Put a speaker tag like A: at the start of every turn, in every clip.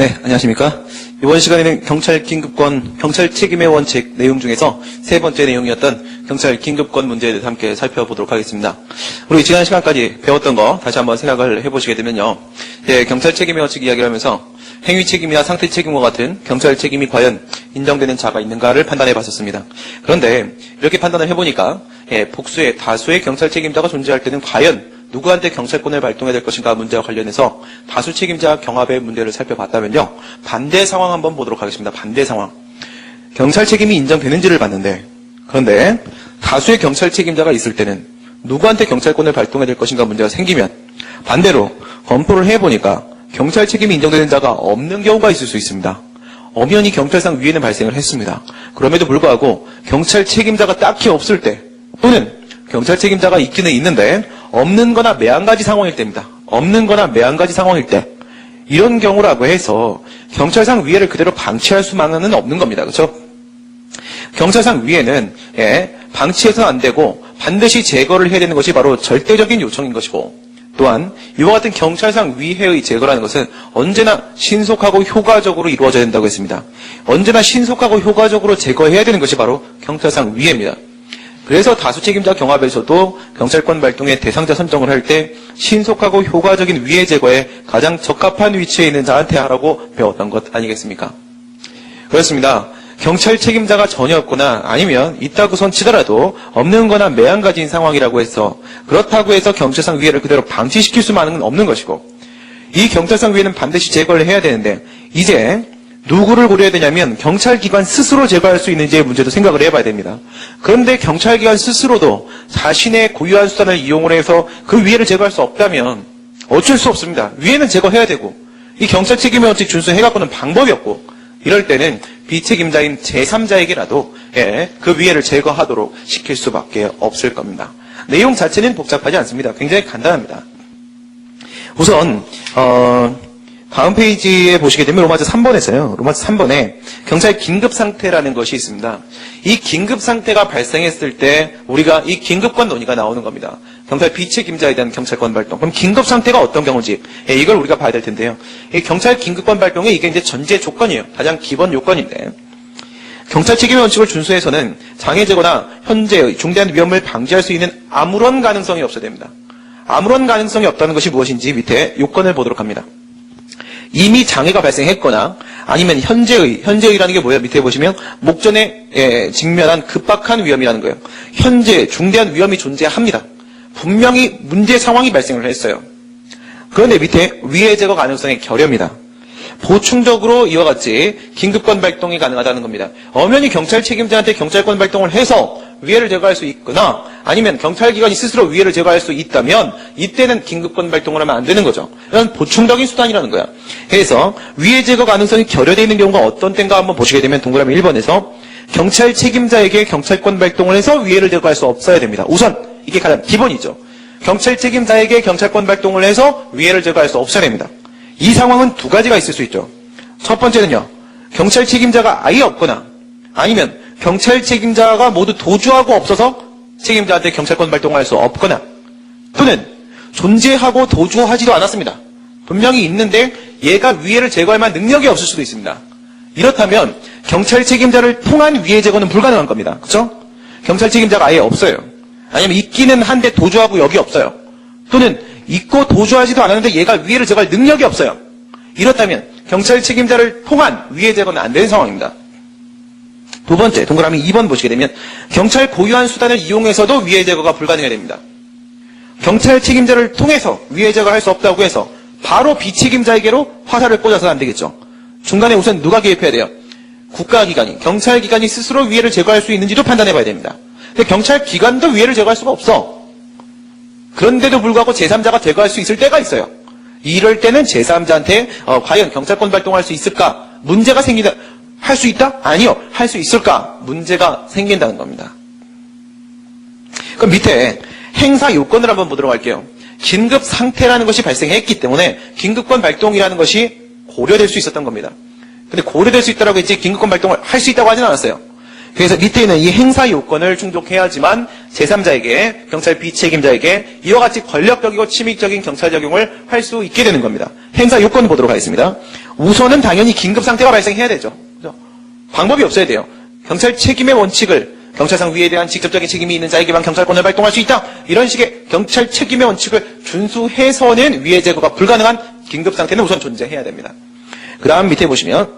A: 네, 안녕하십니까. 이번 시간에는 경찰 긴급권, 경찰 책임의 원칙 내용 중에서 세 번째 내용이었던 경찰 긴급권 문제에 대해서 함께 살펴보도록 하겠습니다. 우리 지난 시간까지 배웠던 거 다시 한번 생각을 해보시게 되면요. 경찰 책임의 원칙 이야기를 하면서 행위 책임이나 상태 책임과 같은 경찰 책임이 과연 인정되는 자가 있는가를 판단해 봤었습니다. 그런데 이렇게 판단을 해보니까 복수의 다수의 경찰 책임자가 존재할 때는 과연 누구한테 경찰권을 발동해야 될 것인가 문제와 관련해서 다수 책임자 경합의 문제를 살펴봤다면요. 반대 상황 한번 보도록 하겠습니다. 반대 상황. 경찰 책임이 인정되는지를 봤는데, 그런데 다수의 경찰 책임자가 있을 때는 누구한테 경찰권을 발동해야 될 것인가 문제가 생기면, 반대로 검토를 해보니까 경찰 책임이 인정되는 자가 없는 경우가 있을 수 있습니다. 엄연히 경찰상 위해는 발생을 했습니다. 그럼에도 불구하고 경찰 책임자가 딱히 없을 때, 또는 경찰 책임자가 있기는 있는데 없는 거나 매한가지 상황일 때입니다. 없는 거나 매한가지 상황일 때, 이런 경우라고 해서 경찰상 위해를 그대로 방치할 수만은 없는 겁니다. 그렇죠? 경찰상 위해는 방치해서는 안 되고 반드시 제거를 해야 되는 것이 바로 절대적인 요청인 것이고, 또한 이와 같은 경찰상 위해의 제거라는 것은 언제나 신속하고 효과적으로 이루어져야 된다고 했습니다. 언제나 신속하고 효과적으로 제거해야 되는 것이 바로 경찰상 위해입니다. 그래서 다수 책임자 경합에서도 경찰권 발동의 대상자 선정을 할 때 신속하고 효과적인 위해 제거에 가장 적합한 위치에 있는 자한테 하라고 배웠던 것 아니겠습니까? 그렇습니다. 경찰 책임자가 전혀 없거나 아니면 있다고선 치더라도 없는 거나 매한가지인 상황이라고 해서 그렇다고 해서 경찰상 위해를 그대로 방치시킬 수만은 없는 것이고, 이 경찰상 위해는 반드시 제거를 해야 되는데 이제 누구를 고려해야 되냐면 경찰기관 스스로 제거할 수 있는지의 문제도 생각을 해봐야 됩니다. 그런데 경찰기관 스스로도 자신의 고유한 수단을 이용을 해서 그 위해를 제거할 수 없다면 어쩔 수 없습니다. 위해는 제거해야 되고 이 경찰 책임의 원칙 준수해갖고는 방법이 없고, 이럴 때는 비책임자인 제3자에게라도 그 위해를 제거하도록 시킬 수밖에 없을 겁니다. 내용 자체는 복잡하지 않습니다. 굉장히 간단합니다. 우선 다음 페이지에 보시게 되면 로마서 3번에서요. 로마서 3번에 경찰 긴급 상태라는 것이 있습니다. 이 긴급 상태가 발생했을 때 우리가 이 긴급권 논의가 나오는 겁니다. 경찰 비책임자에 대한 경찰권 발동. 그럼 긴급 상태가 어떤 경우인지 이걸 우리가 봐야 될 텐데요. 이 경찰 긴급권 발동에 이게 이제 전제 조건이에요. 가장 기본 요건인데, 경찰 책임의 원칙을 준수해서는 장애제거나 현재의 중대한 위험을 방지할 수 있는 아무런 가능성이 없어야 됩니다. 아무런 가능성이 없다는 것이 무엇인지 밑에 요건을 보도록 합니다. 이미 장애가 발생했거나 아니면 현재의라는 게 뭐예요? 밑에 보시면 목전에 직면한 급박한 위험이라는 거예요. 현재 중대한 위험이 존재합니다. 분명히 문제 상황이 발생을 했어요. 그런데 밑에 위해 제거 가능성의 결여입니다. 보충적으로 이와 같이 긴급권 발동이 가능하다는 겁니다. 엄연히 경찰 책임자한테 경찰권 발동을 해서 위해를 제거할 수 있거나 아니면 경찰기관이 스스로 위해를 제거할 수 있다면 이때는 긴급권 발동을 하면 안 되는 거죠. 이건 보충적인 수단이라는 거야. 그래서 위해 제거 가능성이 결여되어 있는 경우가 어떤 때인가 한번 보시게 되면 동그라미 1번에서 경찰 책임자에게 경찰권 발동을 해서 위해를 제거할 수 없어야 됩니다. 우선 이게 가장 기본이죠. 경찰 책임자에게 경찰권 발동을 해서 위해를 제거할 수 없어야 됩니다. 이 상황은 두 가지가 있을 수 있죠. 첫 번째는요, 경찰 책임자가 아예 없거나 아니면 경찰 책임자가 모두 도주하고 없어서 책임자한테 경찰권 발동할 수 없거나, 또는 존재하고 도주하지도 않았습니다. 분명히 있는데 얘가 위해를 제거할 만한 능력이 없을 수도 있습니다. 이렇다면 경찰 책임자를 통한 위해 제거는 불가능한 겁니다. 그렇죠? 경찰 책임자가 아예 없어요. 아니면 있기는 한데 도주하고 여기 없어요. 또는 있고 도주하지도 않았는데 얘가 위해를 제거할 능력이 없어요. 이렇다면 경찰 책임자를 통한 위해 제거는 안 되는 상황입니다. 두 번째, 동그라미 2번 보시게 되면 경찰 고유한 수단을 이용해서도 위해 제거가 불가능해야 됩니다. 경찰 책임자를 통해서 위해 제거할 수 없다고 해서 바로 비책임자에게로 화살을 꽂아서는 안 되겠죠. 중간에 우선 누가 개입해야 돼요? 국가기관이, 경찰기관이 스스로 위해를 제거할 수 있는지도 판단해봐야 됩니다. 근데 경찰기관도 위해를 제거할 수가 없어. 그런데도 불구하고 제3자가 제거할 수 있을 때가 있어요. 이럴 때는 제3자한테 과연 경찰권 발동할 수 있을까? 문제가 생긴다. 할 수 있다? 아니요. 할 수 있을까? 문제가 생긴다는 겁니다. 그럼 밑에 행사 요건을 한번 보도록 할게요. 긴급 상태라는 것이 발생했기 때문에 긴급권 발동이라는 것이 고려될 수 있었던 겁니다. 근데 고려될 수 있다고 했지 긴급권 발동을 할 수 있다고 하진 않았어요. 그래서 밑에 있는 이 행사 요건을 충족해야지만 제3자에게, 경찰 비책임자에게 이와 같이 권력적이고 침입적인 경찰 적용을 할 수 있게 되는 겁니다. 행사 요건을 보도록 하겠습니다. 우선은 당연히 긴급 상태가 발생해야 되죠. 그죠? 방법이 없어야 돼요. 경찰 책임의 원칙을 경찰상 위에 대한 직접적인 책임이 있는 자에게만 경찰권을 발동할 수 있다. 이런 식의 경찰 책임의 원칙을 준수해서는 위해 제거가 불가능한 긴급 상태는 우선 존재해야 됩니다. 그 다음 밑에 보시면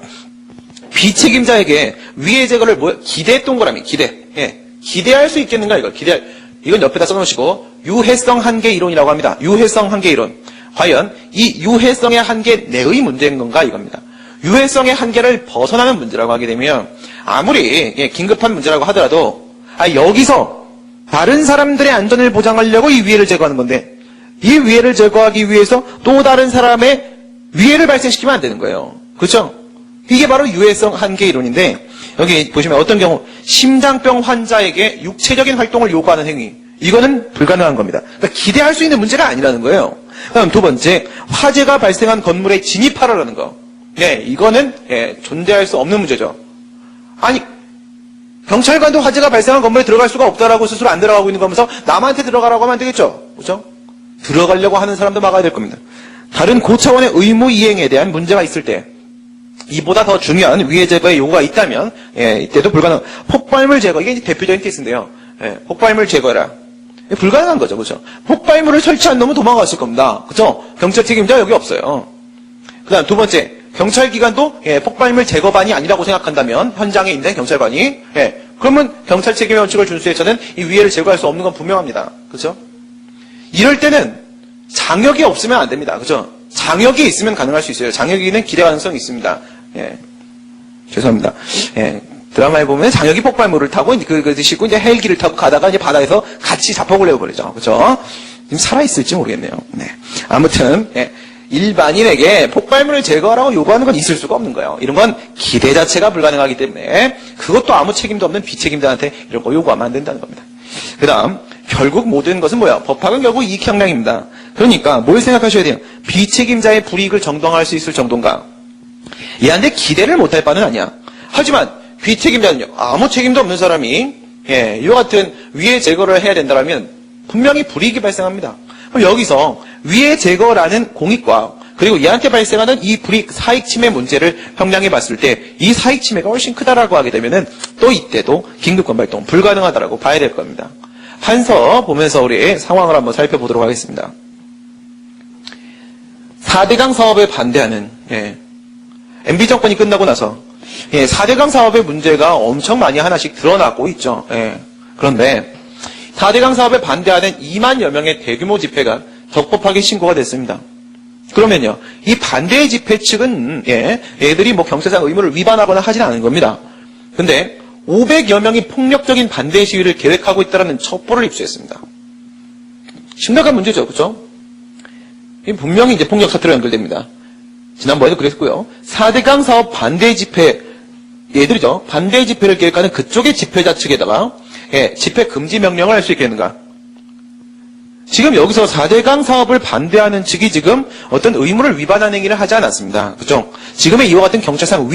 A: 비책임자에게 위해 제거를 기대 동그라미, 기대. 예. 기대할 수 있겠는가, 이건 옆에다 써놓으시고, 유해성 한계 이론이라고 합니다. 유해성 한계 이론. 과연 이 유해성의 한계 내의 문제인 건가, 이겁니다. 유해성의 한계를 벗어나는 문제라고 하게 되면, 아무리, 긴급한 문제라고 하더라도, 여기서 다른 사람들의 안전을 보장하려고 이 위해를 제거하는 건데, 이 위해를 제거하기 위해서 또 다른 사람의 위해를 발생시키면 안 되는 거예요. 그렇죠? 이게 바로 유해성 한계 이론인데 여기 보시면 어떤 경우 심장병 환자에게 육체적인 활동을 요구하는 행위 이거는 불가능한 겁니다. 그러니까 기대할 수 있는 문제가 아니라는 거예요. 그다음 두 번째 화재가 발생한 건물에 진입하라는 거. 네, 이거는 존재할 수 없는 문제죠. 아니 경찰관도 화재가 발생한 건물에 들어갈 수가 없다라고 스스로 안 들어가고 있는 거면서 남한테 들어가라고 하면 안 되겠죠. 그렇죠? 들어가려고 하는 사람도 막아야 될 겁니다. 다른 고차원의 의무 이행에 대한 문제가 있을 때 이보다 더 중요한 위해 제거의 요구가 있다면 이때도 불가능. 폭발물 제거 이게 이제 대표적인 케이스인데요. 폭발물 제거라 불가능한 거죠, 그렇죠? 폭발물을 설치한 놈은 도망갔을 겁니다, 그렇죠? 경찰 책임자 여기 없어요. 그다음 두 번째 경찰기관도 폭발물 제거반이 아니라고 생각한다면 현장에 있는 경찰관이 그러면 경찰 책임의 원칙을 준수해서는 이 위해를 제거할 수 없는 건 분명합니다, 그렇죠? 이럴 때는 장역이 없으면 안 됩니다, 그렇죠? 장역이 있으면 가능할 수 있어요. 장역이는 기대 가능성이 있습니다. 죄송합니다. 드라마에 보면 장역이 폭발물을 타고 그 드시고 이제 헬기를 타고 가다가 이제 바다에서 같이 자폭을 내버리죠. 그렇죠? 지금 살아있을지 모르겠네요. 네. 아무튼 일반인에게 폭발물을 제거하라고 요구하는 건 있을 수가 없는 거예요. 이런 건 기대 자체가 불가능하기 때문에 그것도 아무 책임도 없는 비책임자한테 이런 거 요구하면 안 된다는 겁니다. 그 다음 결국 모든 것은 뭐야? 법학은 결국 이익향량입니다. 그러니까 뭘 생각하셔야 돼요? 비책임자의 불이익을 정당화할 수 있을 정도인가? 얘한테 기대를 못할 바는 아니야. 하지만 비책임자는요. 아무 책임도 없는 사람이 이와 같은 위해 제거를 해야 된다면 분명히 불이익이 발생합니다. 그럼 여기서 위해 제거라는 공익과 그리고 얘한테 발생하는 이 불이익 사익 침해 문제를 형량해 봤을 때 이 사익 침해가 훨씬 크다라고 하게 되면은 또 이때도 긴급권 발동 불가능하다라고 봐야 될 겁니다. 한서 보면서 우리 상황을 한번 살펴보도록 하겠습니다. 4대강 사업에 반대하는 MB 정권이 끝나고 나서 4대강 사업의 문제가 엄청 많이 하나씩 드러나고 있죠. 그런데 4대강 사업에 반대하는 2만여 명의 대규모 집회가 적법하게 신고가 됐습니다. 그러면요, 이 반대 집회 측은 얘들이 뭐 경찰상 의무를 위반하거나 하진 않은 겁니다. 근데 500여 명이 폭력적인 반대 시위를 계획하고 있다는 첩보를 입수했습니다. 심각한 문제죠, 그렇죠? 분명히 이제 폭력 사태로 연결됩니다. 지난번에도 그랬고요. 4대강 사업 반대 집회 얘들이죠. 반대 집회를 계획하는 그쪽의 집회자 측에다가 집회 금지 명령을 할 수 있겠는가? 지금 여기서 4대강 사업을 반대하는 측이 지금 어떤 의무를 위반한 행위를 하지 않았습니다. 그죠? 지금의 이와 같은 경찰상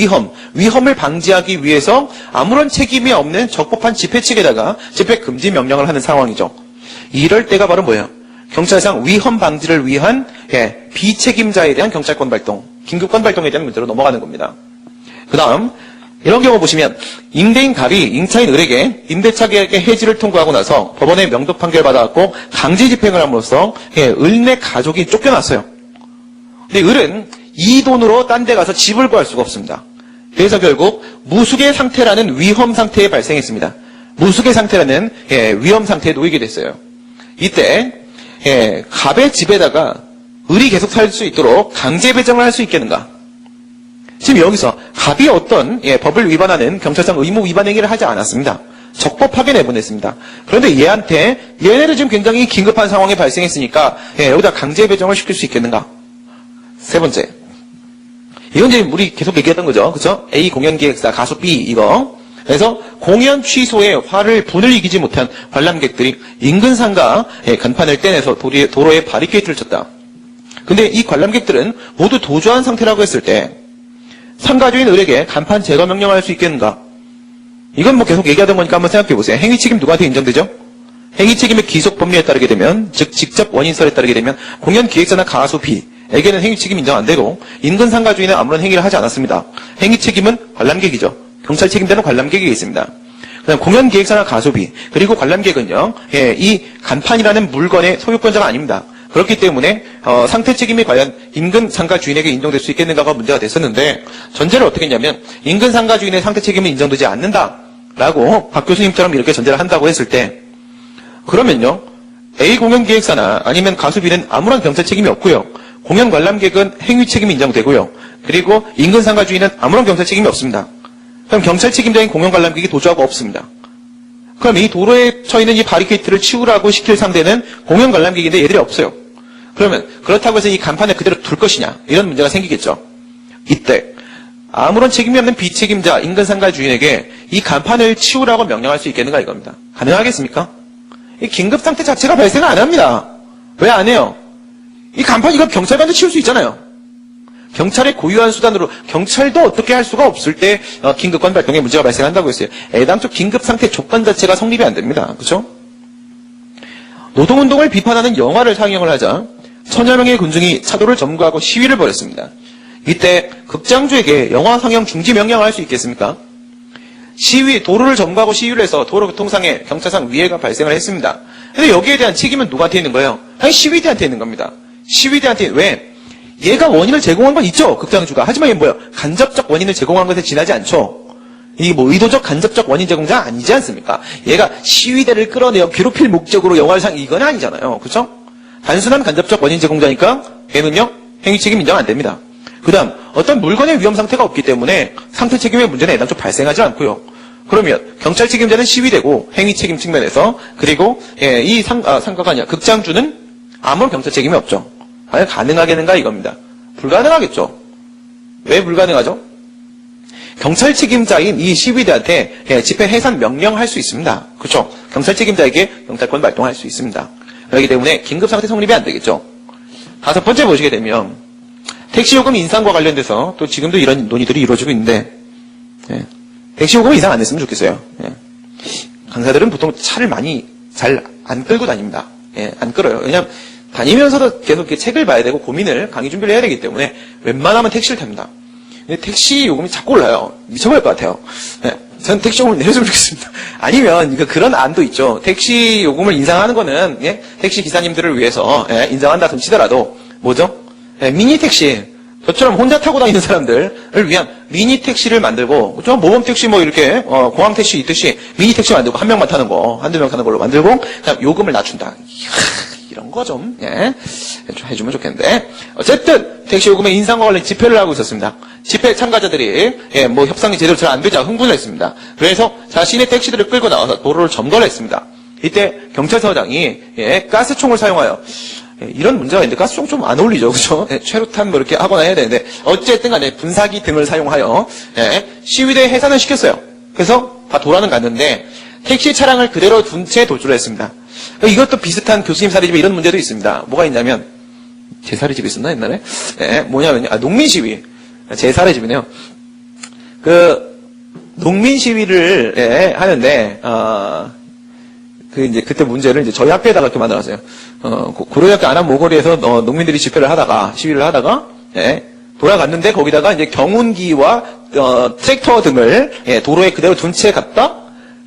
A: 위험을 방지하기 위해서 아무런 책임이 없는 적법한 집회 측에다가 집회 금지 명령을 하는 상황이죠. 이럴 때가 바로 뭐예요? 경찰상 위험 방지를 위한 비책임자에 대한 경찰권 발동, 긴급권 발동에 대한 문제로 넘어가는 겁니다. 그 다음 이런 경우 보시면 임대인 갑이 임차인 을에게 임대차 계약의 해지를 통고하고 나서 법원에 명도 판결 받아갖고 강제 집행을 함으로써 을네 가족이 쫓겨났어요. 근데 을은 이 돈으로 딴 데 가서 집을 구할 수가 없습니다. 그래서 결국 무숙의 상태라는 위험 상태에 발생했습니다. 무숙의 상태라는 위험 상태에 놓이게 됐어요. 이때 갑의 집에다가 을이 계속 살 수 있도록 강제 배정을 할 수 있겠는가? 지금 여기서 갑이 어떤 법을 위반하는 경찰상 의무 위반 행위를 하지 않았습니다. 적법하게 내보냈습니다. 그런데 얘네를 지금 굉장히 긴급한 상황이 발생했으니까 여기다 강제 배정을 시킬 수 있겠는가? 세 번째, 이건 이제 우리 계속 얘기했던 거죠, 그렇죠? A 공연기획사 가수 B 이거. 그래서 공연 취소에 분을 이기지 못한 관람객들이 인근 상가 간판을 떼내서 도로에 바리케이트를 쳤다. 근데 이 관람객들은 모두 도주한 상태라고 했을 때 참가주인 을에게 간판 제거 명령을 할 수 있겠는가? 이건 뭐 계속 얘기하던 거니까 한번 생각해 보세요. 행위 책임 누구한테 인정되죠? 행위 책임의 기속 법리에 따르게 되면, 즉 직접 원인설에 따르게 되면 공연 기획사나 가수 B에게는 행위 책임 인정 안 되고 인근 상가주인은 아무런 행위를 하지 않았습니다. 행위 책임은 관람객이죠. 경찰 책임자는 관람객이 있습니다. 그다음 공연 기획사나 가수 B 그리고 관람객은요, 이 간판이라는 물건의 소유권자가 아닙니다. 그렇기 때문에 상태 책임이 과연 인근 상가 주인에게 인정될 수 있겠는가가 문제가 됐었는데, 전제를 어떻게 했냐면 인근 상가 주인의 상태 책임은 인정되지 않는다라고 박 교수님처럼 이렇게 전제를 한다고 했을 때, 그러면요 A 공연 기획사나 아니면 가수 B는 아무런 경찰 책임이 없고요, 공연 관람객은 행위 책임이 인정되고요, 그리고 인근 상가 주인은 아무런 경찰 책임이 없습니다. 그럼 경찰 책임자인 공연 관람객이 도주하고 없습니다. 그럼 이 도로에 처있는 이 바리케이트를 치우라고 시킬 상대는 공연 관람객인데 얘들이 없어요. 그러면 그렇다고 해서 이 간판을 그대로 둘 것이냐, 이런 문제가 생기겠죠. 이때 아무런 책임이 없는 비책임자 인근 상가 주인에게 이 간판을 치우라고 명령할 수 있겠는가 이겁니다. 가능하겠습니까? 이 긴급 상태 자체가 발생을 안 합니다. 왜 안 해요? 이 간판 이거 경찰관도 치울 수 있잖아요. 경찰의 고유한 수단으로, 경찰도 어떻게 할 수가 없을 때 긴급권 발동에 문제가 발생한다고 했어요. 애당초 긴급상태 조건 자체가 성립이 안 됩니다. 그렇죠? 노동운동을 비판하는 영화를 상영을 하자 천여 명의 군중이 차도를 점거하고 시위를 벌였습니다. 이때 극장주에게 영화 상영 중지 명령을 할 수 있겠습니까? 도로를 점거하고 시위를 해서 도로교통상의 경찰상 위해가 발생을 했습니다. 그런데 여기에 대한 책임은 누구한테 있는 거예요? 아니, 시위대한테 있는 겁니다. 시위대한테. 왜? 얘가 원인을 제공한 건 있죠, 극장주가. 하지만 이게 뭐예요? 간접적 원인을 제공한 것에 지나지 않죠. 이게 뭐 의도적 간접적 원인 제공자 아니지 않습니까? 얘가 시위대를 끌어내어 괴롭힐 목적으로 영화를 이건 아니잖아요. 그렇죠? 단순한 간접적 원인 제공자니까 얘는요, 행위 책임 인정 안 됩니다. 그 다음 어떤 물건의 위험 상태가 없기 때문에 상태 책임의 문제는 애당초 발생하지 않고요. 그러면 경찰 책임자는 시위대고 행위 책임 측면에서, 그리고 이 상가가 아니라 극장주는 아무런 경찰 책임이 없죠. 과연 가능하겠는가 이겁니다. 불가능하겠죠. 왜 불가능하죠? 경찰 책임자인 이 시위대한테 집회 해산 명령할 수 있습니다. 그렇죠? 경찰 책임자에게 경찰권 발동할 수 있습니다. 그렇기 때문에 긴급상태 성립이 안 되겠죠. 다섯 번째 보시게 되면 택시요금 인상과 관련돼서 또 지금도 이런 논의들이 이루어지고 있는데, 택시요금 인상 안 했으면 좋겠어요. 강사들은 보통 차를 많이 잘 안 끌고 다닙니다. 안 끌어요. 왜냐하면 다니면서도 계속 이렇게 책을 봐야 되고 고민을, 강의 준비를 해야 되기 때문에 웬만하면 택시를 탑니다. 근데 택시 요금이 자꾸 올라요. 미쳐버릴 것 같아요. 저는 택시 요금을 내려주면 좋겠습니다. 아니면 그런 안도 있죠. 택시 요금을 인상하는 거는 택시 기사님들을 위해서 인정한다 치더라도 뭐죠? 미니 택시, 저처럼 혼자 타고 다니는 사람들을 위한 미니 택시를 만들고, 좀 모범 택시 뭐 이렇게 공항 택시 있듯이 미니 택시 만들고 한 명만 타는 거, 한두 명 타는 걸로 만들고 그다음 요금을 낮춘다. 이런 거 좀 해주면 좋겠는데, 어쨌든 택시 요금의 인상과 관련 집회를 하고 있었습니다. 집회 참가자들이 뭐 협상이 제대로 잘 안 되자 흥분을 했습니다. 그래서 자신의 택시들을 끌고 나와서 도로를 점거를 했습니다. 이때 경찰서장이 가스총을 사용하여, 이런 문제가 있는데 가스총 좀 안 어울리죠, 그죠? 최루탄 뭐 이렇게 하거나 해야 되는데, 어쨌든 간에 분사기 등을 사용하여 시위대 해산을 시켰어요. 그래서 다 돌아는 갔는데 택시 차량을 그대로 둔 채 도주를 했습니다. 이것도 비슷한 교수님 사례집에 이런 문제도 있습니다. 뭐가 있냐면, 제 사례집이 있었나 옛날에? 뭐냐면 농민 시위. 제 사례집이네요. 농민 시위를 하는데 그때 문제를 저희 학교에다가 이렇게 만들었어요. 고려대학교 안암 모거리에서 농민들이 집회를 하다가, 시위를 하다가 돌아갔는데, 거기다가 이제 경운기와 트랙터 등을 도로에 그대로 둔 채 갔다.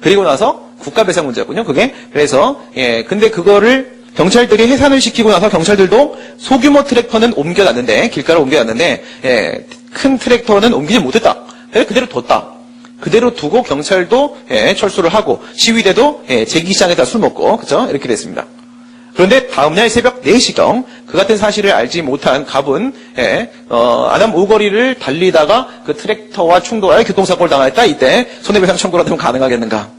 A: 그리고 나서 국가 배상 문제였군요, 그게. 그래서 근데 그거를 경찰들이 해산을 시키고 나서 경찰들도 소규모 트랙터는 옮겨놨는데, 길가로 옮겨놨는데 큰 트랙터는 옮기지 못했다. 그대로 뒀다. 그대로 두고 경찰도 철수를 하고 시위대도 제기시장에다 술 먹고, 그죠? 이렇게 됐습니다. 그런데 다음날 새벽 4시경 그 같은 사실을 알지 못한 갑은 안암 오거리를 달리다가 그 트랙터와 충돌하여 교통사고를 당했다. 이때 손해배상 청구를 하면 가능하겠는가?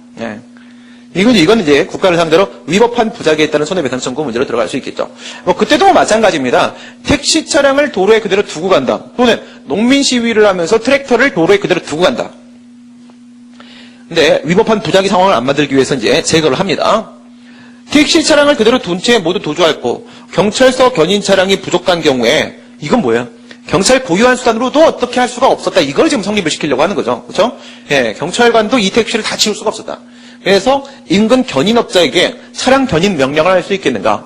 A: 이건 이제 국가를 상대로 위법한 부작위에 따른 손해배상 청구 문제로 들어갈 수 있겠죠. 그때도 마찬가지입니다. 택시 차량을 도로에 그대로 두고 간다. 또는 농민 시위를 하면서 트랙터를 도로에 그대로 두고 간다. 근데 위법한 부작위 상황을 안 만들기 위해서 이제 제거를 합니다. 택시 차량을 그대로 둔 채 모두 도주했고 경찰서 견인 차량이 부족한 경우에 이건 뭐예요? 경찰 고유한 수단으로도 어떻게 할 수가 없었다. 이걸 지금 성립을 시키려고 하는 거죠. 그렇죠? 예, 경찰관도 이 택시를 다 치울 수가 없었다. 그래서 인근 견인업자에게 차량 견인 명령을 할 수 있겠는가?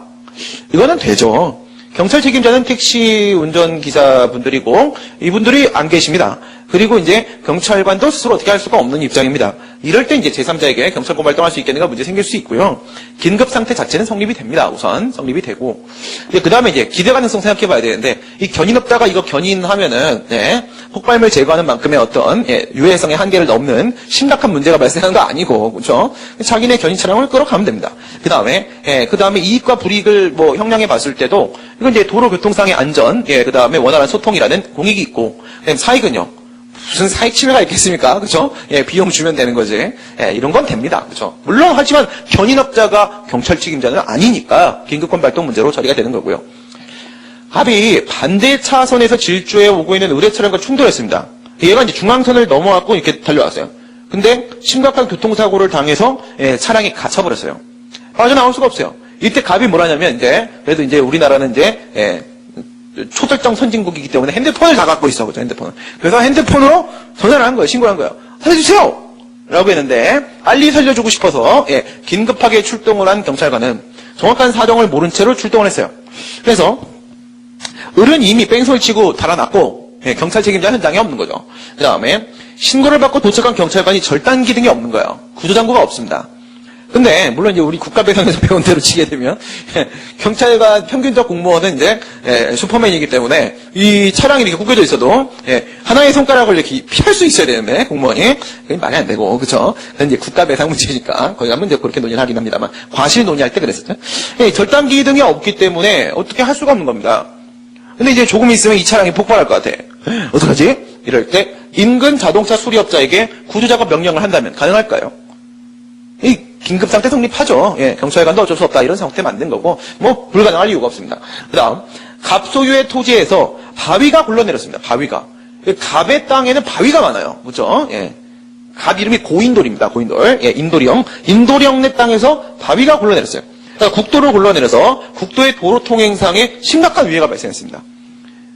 A: 이거는 되죠. 경찰 책임자는 택시 운전기사분들이고 이분들이 안 계십니다. 그리고 이제 경찰관도 스스로 어떻게 할 수가 없는 입장입니다. 이럴 때 이제 제3자에게 경찰권 발동할 수 있겠는가 문제 생길 수 있고요. 긴급 상태 자체는 성립이 됩니다. 우선 성립이 되고 그 다음에 이제 기대 가능성 생각해 봐야 되는데 이 견인업자가 이거 견인하면은 폭발물 제거하는 만큼의 어떤 유해성의 한계를 넘는 심각한 문제가 발생하는 거 아니고 그렇죠? 자기네 견인 차량을 끌어가면 됩니다. 그 다음에 이익과 불이익을 뭐 형량해 봤을 때도 이건 이제 도로교통상의 안전, 그 다음에 원활한 소통이라는 공익이 있고 그다음에 사익은요. 무슨 사익 침해가 있겠습니까? 그렇죠? 비용 주면 되는 거지. 이런 건 됩니다. 그렇죠? 물론 하지만 견인업자가 경찰 책임자는 아니니까 긴급권 발동 문제로 처리가 되는 거고요. 갑이 반대 차선에서 질주해 오고 있는 의뢰 차량과 충돌했습니다. 얘가 이제 중앙선을 넘어왔고 이렇게 달려왔어요. 근데 심각한 교통사고를 당해서 차량이 갇혀버렸어요. 빠져나올 수가 없어요. 이때 갑이 뭐라냐면 그래도 이제 우리나라는 초절정 선진국이기 때문에 핸드폰을 다 갖고 있어, 그죠? 핸드폰을. 그래서 핸드폰으로 전화를 한 거예요. 신고를 한 거예요. 살려주세요! 라고 했는데, 빨리 살려주고 싶어서, 긴급하게 출동을 한 경찰관은 정확한 사정을 모른 채로 출동을 했어요. 그래서, 을은 이미 뺑소를 치고 달아났고, 경찰 책임자 현장에 없는 거죠. 그 다음에, 신고를 받고 도착한 경찰관이 절단 기능이 없는 거예요. 구조장구가 없습니다. 근데 물론 이제 우리 국가배상에서 배운 대로 치게 되면 경찰관 평균적 공무원은 이제 슈퍼맨이기 때문에 이 차량이 이렇게 구겨져 있어도 하나의 손가락을 이렇게 피할 수 있어야 되는데 공무원이 그게 말이 안 되고 그렇죠? 이제 국가배상 문제니까 거기 가면 이제 그렇게 논의를 하긴 합니다만 과실 논의할 때 그랬었죠. 절단 기능이 없기 때문에 어떻게 할 수가 없는 겁니다. 근데 이제 조금 있으면 이 차량이 폭발할 것 같아. 어떡하지? 이럴 때 인근 자동차 수리업자에게 구조작업 명령을 한다면 가능할까요? 이 긴급상태 성립하죠. 경찰관도 어쩔 수 없다. 이런 상태 만든 거고, 뭐, 불가능할 이유가 없습니다. 그 다음, 갑 소유의 토지에서 바위가 굴러내렸습니다. 바위가. 갑의 땅에는 바위가 많아요. 그죠? 갑 이름이 고인돌입니다. 고인돌. 인도령. 인도령네 땅에서 바위가 굴러내렸어요. 그러니까 국도로 굴러내려서 국도의 도로 통행상에 심각한 위해가 발생했습니다.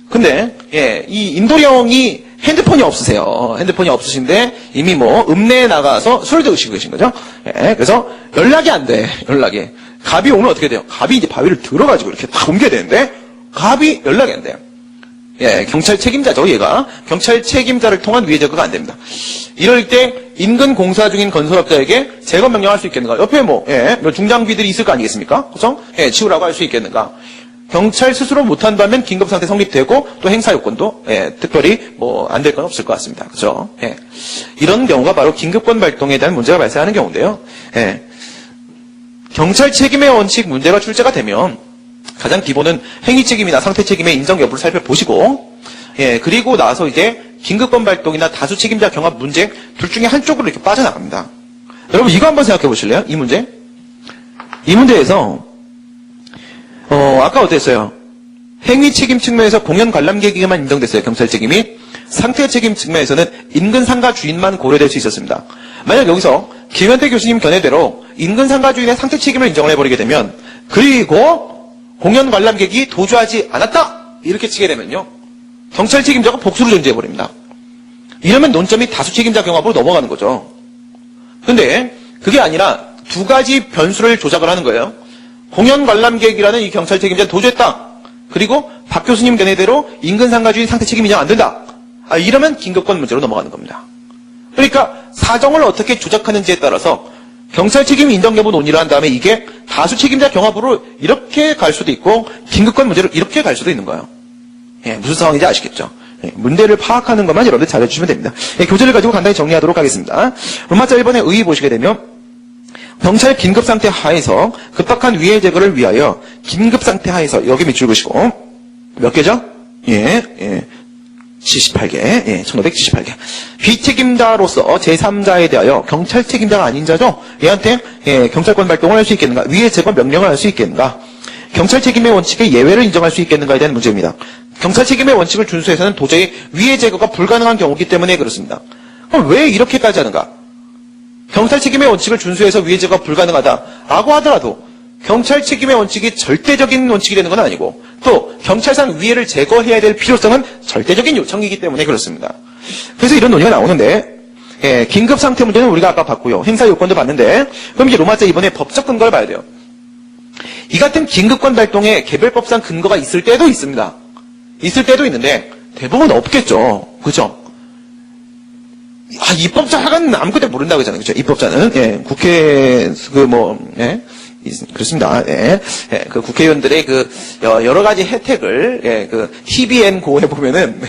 A: 근데, 이 인도령이 핸드폰이 없으세요. 핸드폰이 없으신데 이미 뭐 읍내에 나가서 술을 드시고 계신 거죠. 그래서 연락이 안 돼. 연락이. 갑이 오면 어떻게 돼요? 갑이 이제 바위를 들어가지고 이렇게 딱 옮겨야 되는데 갑이 연락이 안 돼요. 경찰 책임자죠. 얘가 경찰 책임자를 통한 위해 제거가 안 됩니다. 이럴 때 인근 공사 중인 건설업자에게 제거 명령할 수 있겠는가? 옆에 뭐 중장비들이 있을 거 아니겠습니까? 그렇죠? 치우라고 할 수 있겠는가? 경찰 스스로 못한다면 긴급상태 성립되고 또 행사요건도 특별히 뭐 안 될 건 없을 것 같습니다. 그죠? 이런 경우가 바로 긴급권 발동에 대한 문제가 발생하는 경우인데요. 경찰 책임의 원칙 문제가 출제가 되면 가장 기본은 행위 책임이나 상태 책임의 인정 여부를 살펴보시고 그리고 나서 이제 긴급권 발동이나 다수 책임자 경합 문제 둘 중에 한쪽으로 이렇게 빠져나갑니다. 여러분 이거 한번 생각해 보실래요? 이 문제? 이 문제에서 아까 어땠어요? 행위 책임 측면에서 공연 관람객에게만 인정됐어요. 경찰 책임이. 상태 책임 측면에서는 인근 상가 주인만 고려될 수 있었습니다. 만약 여기서 김현태 교수님 견해대로 인근 상가 주인의 상태 책임을 인정을 해버리게 되면 그리고 공연 관람객이 도주하지 않았다! 이렇게 치게 되면요. 경찰 책임자가 복수를 존재해버립니다. 이러면 논점이 다수 책임자 경합으로 넘어가는 거죠. 근데 그게 아니라 두 가지 변수를 조작을 하는 거예요. 공연 관람객이라는 이 경찰 책임자는 도주했다. 그리고 박 교수님 견해대로 인근 상가 주인 상태 책임 인정 안 된다. 이러면 긴급권 문제로 넘어가는 겁니다. 그러니까 사정을 어떻게 조작하는지에 따라서 경찰 책임 인정 여부 논의를 한 다음에 이게 다수 책임자 경합으로 이렇게 갈 수도 있고 긴급권 문제로 이렇게 갈 수도 있는 거예요. 무슨 상황인지 아시겠죠? 문제를 파악하는 것만 여러분들 잘해주시면 됩니다. 교재를 가지고 간단히 정리하도록 하겠습니다. 로마자 1번의 의 보시게 되면 경찰 긴급상태 하에서 급박한 위해 제거를 위하여 긴급상태 하에서 여기 밑줄 그시고 몇 개죠? 78개. 1578개. 비책임자로서 제3자에 대하여 경찰 책임자가 아닌 자죠. 얘한테 경찰권 발동을 할 수 있겠는가? 위해 제거 명령을 할 수 있겠는가? 경찰 책임의 원칙에 예외를 인정할 수 있겠는가에 대한 문제입니다. 경찰 책임의 원칙을 준수해서는 도저히 위해 제거가 불가능한 경우이기 때문에 그렇습니다. 그럼 왜 이렇게까지 하는가? 경찰 책임의 원칙을 준수해서 위해 제거가 불가능하다라고 하더라도 경찰 책임의 원칙이 절대적인 원칙이 되는 건 아니고 또 경찰상 위해를 제거해야 될 필요성은 절대적인 요청이기 때문에 그렇습니다. 그래서 이런 논의가 나오는데 긴급 상태 문제는 우리가 아까 봤고요. 행사 요건도 봤는데 그럼 이제 로마자 2번의 법적 근거를 봐야 돼요. 이 같은 긴급권 발동에 개별법상 근거가 있을 때도 있습니다. 있을 때도 있는데 대부분 없겠죠. 그죠? 입법자는 아무것도 모른다고 하잖아요. 그죠? 입법자는. 국회, 그렇습니다. 그 국회의원들의 여러 가지 혜택을, TVN고에 보면은,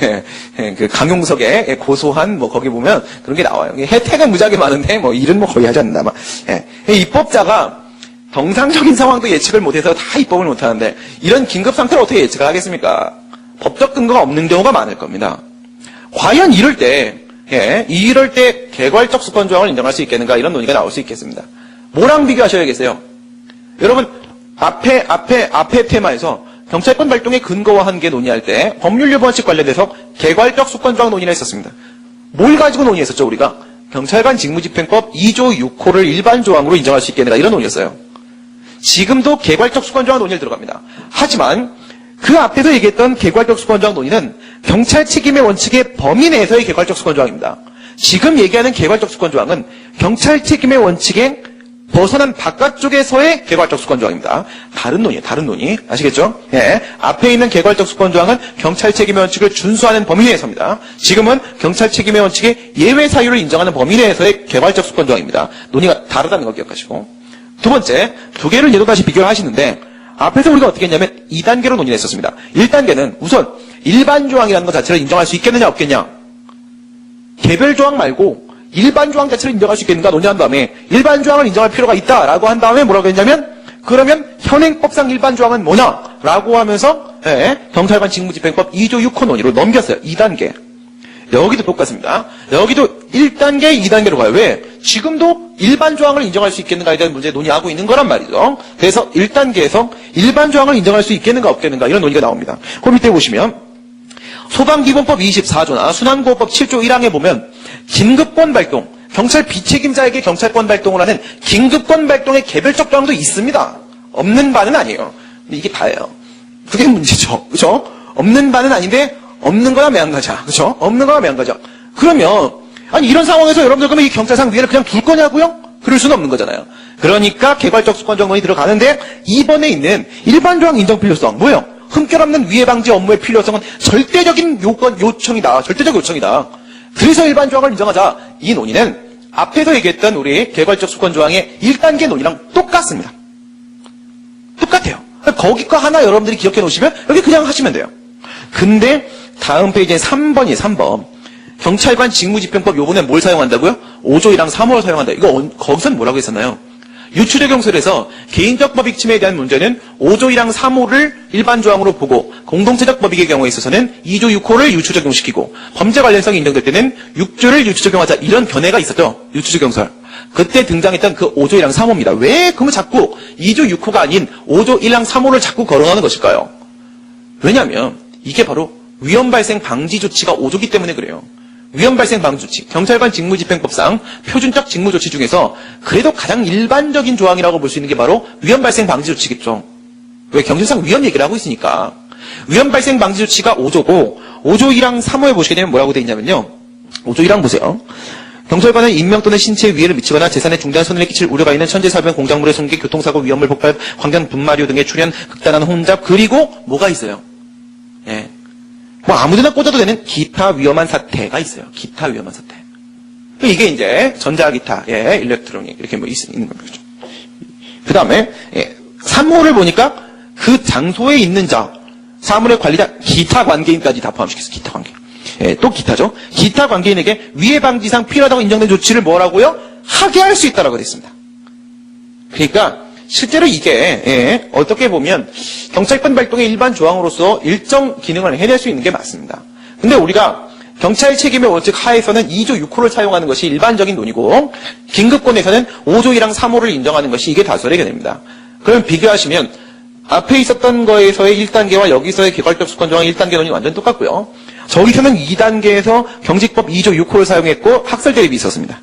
A: 그 강용석에 고소한, 거기 보면 그런 게 나와요. 혜택은 무지하게 많은데, 일은 거의 하지 않는다. 입법자가 정상적인 상황도 예측을 못해서 다 입법을 못하는데, 이런 긴급 상태를 어떻게 예측을 하겠습니까? 법적 근거가 없는 경우가 많을 겁니다. 과연 이럴 때 개괄적 수권 조항을 인정할 수 있겠는가 이런 논의가 나올 수 있겠습니다. 뭐랑 비교하셔야겠어요? 여러분 앞에 테마에서 경찰권 발동의 근거와 한계 논의할 때 법률 위반칙 관련돼서 개괄적 수권 조항 논의를 했었습니다. 뭘 가지고 논의했었죠 우리가? 경찰관 직무집행법 2조 6호를 일반 조항으로 인정할 수 있겠는가 이런 논의였어요. 지금도 개괄적 수권 조항 논의를 들어갑니다. 하지만 그 앞에서 얘기했던 개괄적 수권조항 논의는 경찰 책임의 원칙의 범위 내에서의 개괄적 수권조항입니다. 지금 얘기하는 개괄적 수권조항은 경찰 책임의 원칙에 벗어난 바깥쪽에서의 개괄적 수권조항입니다. 다른 논의예요. 다른 논의. 아시겠죠? 앞에 있는 개괄적 수권조항은 경찰 책임의 원칙을 준수하는 범위 내에서입니다. 지금은 경찰 책임의 원칙의 예외 사유를 인정하는 범위 내에서의 개괄적 수권조항입니다. 논의가 다르다는 걸 기억하시고. 두 번째, 두 개를 얘도 다시 비교를 하시는데 앞에서 우리가 어떻게 했냐면 2단계로 논의를 했었습니다. 1단계는 우선 일반 조항이라는 것 자체를 인정할 수 있겠느냐 없겠냐. 개별 조항 말고 일반 조항 자체를 인정할 수 있겠는가 논의한 다음에 일반 조항을 인정할 필요가 있다라고 한 다음에 뭐라고 했냐면 그러면 현행법상 일반 조항은 뭐냐라고 하면서 경찰관 직무집행법 2조 6호 논의로 넘겼어요. 2단계. 여기도 똑같습니다. 여기도 1단계, 2단계로 가요. 왜? 지금도 일반 조항을 인정할 수 있겠는가에 대한 문제 논의하고 있는 거란 말이죠. 그래서 1단계에서 일반 조항을 인정할 수 있겠는가 없겠는가 이런 논의가 나옵니다. 그 밑에 보시면 소방기본법 24조나 순환구호법 7조 1항에 보면 긴급권 발동, 경찰 비책임자에게 경찰권 발동을 하는 긴급권 발동의 개별적 조항도 있습니다. 없는 바는 아니에요. 근데 이게 다예요. 그게 문제죠. 그렇죠? 없는 바는 아닌데 없는 거나 매한가자. 그렇죠? 없는 거나 매한가자. 그러면 아니 이런 상황에서 여러분들 그러면 이 경찰상 위해를 그냥 둘 거냐고요? 그럴 수는 없는 거잖아요. 그러니까 개괄적 수권 정원이 들어가는데 2번에 있는 일반 조항 인정 필요성 뭐예요? 흠결 없는 위해 방지 업무의 필요성은 절대적인 요청이다. 절대적 요청이다. 그래서 일반 조항을 인정하자. 이 논의는 앞에서 얘기했던 우리 개괄적 수권 조항의 1단계 논의랑 똑같습니다. 똑같아요. 거기 거 하나 여러분들이 기억해 놓으시면 여기 그냥 하시면 돼요. 근데 다음 페이지에 3번이에요. 3번. 경찰관 직무집행법 요번에 뭘 사용한다고요? 5조 1항 3호를 사용한다. 이거 거기서는 뭐라고 했었나요? 유추적용설에서 개인적 법익 침해에 대한 문제는 5조 1항 3호를 일반 조항으로 보고 공동체적 법익의 경우에 있어서는 2조 6호를 유추적용시키고 범죄 관련성이 인정될 때는 6조를 유추적용하자. 이런 견해가 있었죠. 유추적용설. 그때 등장했던 그 5조 1항 3호입니다. 왜 그거 자꾸 2조 6호가 아닌 5조 1항 3호를 자꾸 거론하는 것일까요? 왜냐하면 이게 바로 위험 발생 방지 조치가 5조기 때문에 그래요. 위험 발생 방지 조치, 경찰관 직무집행법상 표준적 직무 조치 중에서 그래도 가장 일반적인 조항이라고 볼 수 있는 게 바로 위험 발생 방지 조치겠죠. 왜? 경찰상 위험 얘기를 하고 있으니까. 위험 발생 방지 조치가 5조고 5조 1항 3호에 보시게 되면 뭐라고 되어 있냐면요. 5조 1항 보세요. 경찰관은 인명 또는 신체에 위해를 미치거나 재산에 중대한 손해를 끼칠 우려가 있는 천재사변, 공작물의 손괴, 교통사고, 위험물 폭발, 광경 분마류 등의 출현, 극단한 혼잡, 그리고 뭐가 있어요? 예. 뭐 아무데나 꽂아도 되는 기타 위험한 사태가 있어요. 기타 위험한 사태. 이게 이제 전자기타, 일렉트로닉 이렇게 뭐 있는 겁니다. 그 다음에 3호를 보니까 그 장소에 있는 자, 사물의 관리자, 기타 관계인까지 다 포함시켰어요. 기타 관계. 또 기타죠. 기타 관계인에게 위해 방지상 필요하다고 인정된 조치를 뭐라고요? 하게 할 수 있다라고 되어 있습니다. 그러니까 실제로 이게 어떻게 보면 경찰권 발동의 일반 조항으로서 일정 기능을 해낼 수 있는 게 맞습니다. 근데 우리가 경찰 책임의 원칙 하에서는 2조 6호를 사용하는 것이 일반적인 논의고 긴급권에서는 5조 1항 3호를 인정하는 것이 이게 다수의 개념입니다. 그럼 비교하시면 앞에 있었던 거에서의 1단계와 여기서의 개괄적 수권 조항 1단계 논의 완전 똑같고요. 저기서는 2단계에서 경직법 2조 6호를 사용했고 학설 대립이 있었습니다.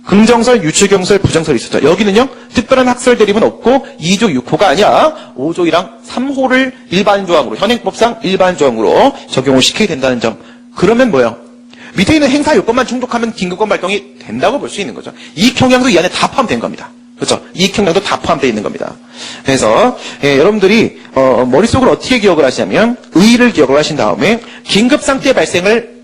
A: 긍정설, 유추경설, 부정설이 있었죠. 여기는요, 특별한 학설 대립은 없고 2조 6호가 아니라 5조 1항 3호를 일반 조항으로, 현행법상 일반 조항으로 적용을 시켜야 된다는 점. 그러면 뭐예요? 밑에 있는 행사 요건만 충족하면 긴급권 발동이 된다고 볼 수 있는 거죠. 이익 형량도 이 안에 다 포함된 겁니다. 그렇죠? 이익 형량도 다 포함되어 있는 겁니다. 그래서 여러분들이 머릿속으로 어떻게 기억을 하시냐면 의의를 기억을 하신 다음에 긴급 상태 발생을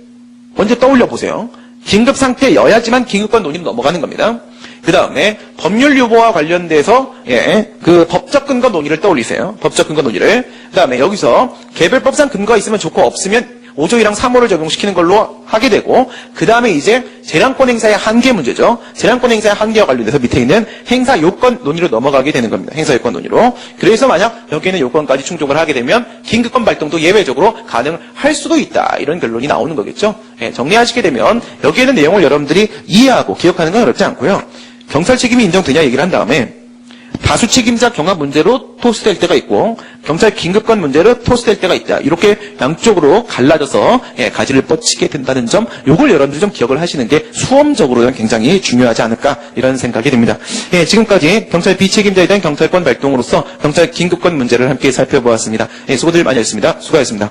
A: 먼저 떠올려 보세요. 긴급 상태여야지만 긴급권 논의로 넘어가는 겁니다. 그 다음에 법률 유보와 관련돼서 그 법적 근거 논의를 떠올리세요. 법적 근거 논의를. 그 다음에 여기서 개별법상 근거가 있으면 좋고 없으면 5조 1항 3호를 적용시키는 걸로 하게 되고 그 다음에 이제 재량권 행사의 한계 문제죠. 재량권 행사의 한계와 관련돼서 밑에 있는 행사 요건 논의로 넘어가게 되는 겁니다. 행사 요건 논의로. 그래서 만약 여기에 있는 요건까지 충족을 하게 되면 긴급권 발동도 예외적으로 가능할 수도 있다. 이런 결론이 나오는 거겠죠. 정리하시게 되면 여기에 있는 내용을 여러분들이 이해하고 기억하는 건 어렵지 않고요. 경찰 책임이 인정되냐 얘기를 한 다음에 다수 책임자 경합 문제로 토스될 때가 있고 경찰 긴급권 문제로 토스될 때가 있다. 이렇게 양쪽으로 갈라져서 가지를 뻗치게 된다는 점, 요걸 여러분들이 좀 기억을 하시는 게 수험적으로는 굉장히 중요하지 않을까 이런 생각이 듭니다. 지금까지 경찰 비책임자에 대한 경찰권 발동으로서 경찰 긴급권 문제를 함께 살펴보았습니다. 수고들 많이 했습니다. 수고하셨습니다.